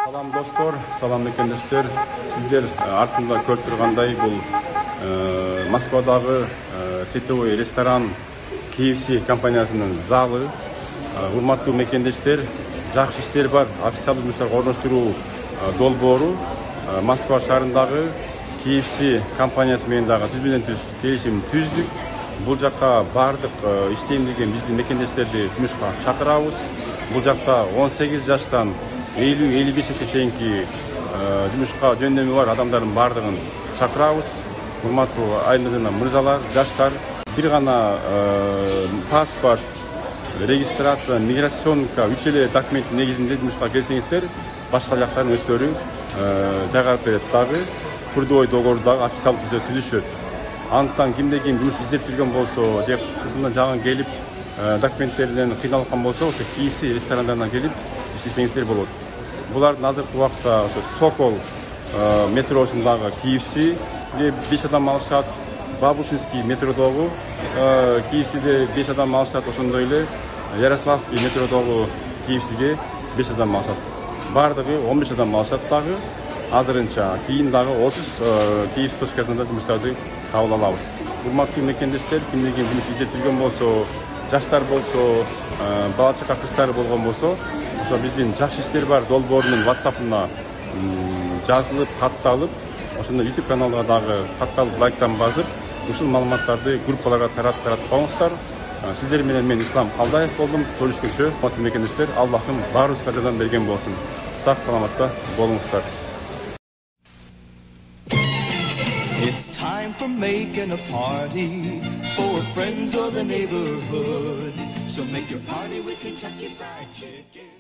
Салам достор, салам мекендештер. Сиздер артында көрүп тургандай бул Москвадагы сетевой ресторан KFC компаниясынын залы. Урматтуу мекендештер, жакшы иштер бар. Официалдык жумуштарга орноштуруу долбоору Москва шаарындагы KFC компаниясы менен дагы түз менен түз келишим түздүк. Бул жакка бардык иштейм деген биздин мекендештерди жумушка чакырабыз. Бул жакта 18 жаштан 50-55 жашка чейинки жумушка жөндөмү бар адамдардын бардыгын чакырабыз. Урматтуу айнымыздан мырзалар, жаштар, бир гана паспорт, регистрация, миграционка, 3 эле документ негизинде жумушка келсеңиздер, башка жактарын өздөрү жайгап берет дагы. Трудовой договорду дагы официалдуу түзүшөт. Андыктан кимде ким жумуш издеп жүргөн болсо, же кызынан жагын келип документтерден кыйналган болсо, ошо KFC ресторандарына келип иштесеңиздер болот. Булардын азыркы убакта ошо Сокол метросундагы KFC 5 адам алышат, Бабушинский метродогу KFC'де 5 адам алышат, ошондой эле Ярославский метродогу KFC'ге 5 адам алышат. Бардыгы 15 адам алышат дагы. Азырынча кийин дагы 30 KFC точкасында жумуштарды кабыл алабыз. Урматтуу мекендештер, кимде ким жумуш издеп жүргөн болсо, жаштар болсо, бала чака кыздар болгон болсо, ошо биздин жакшы иштер бар долбоорунун WhatsApp-ына жазылып, катталып, ошондо YouTube каналга дагы катталып, лайктан басып, ушул маалыматтарды группаларга таратып коюңуздар. Сиздер менен мен Ислам Калдаев болдум. Көрүшкөнчө, урматтуу мекендештер, Аллахым баарыбызга жардам берген болсун. Сак саламатта болуңуздар. It's time for making a party for friends or the neighborhood. So make your party with Kentucky Fried Chicken.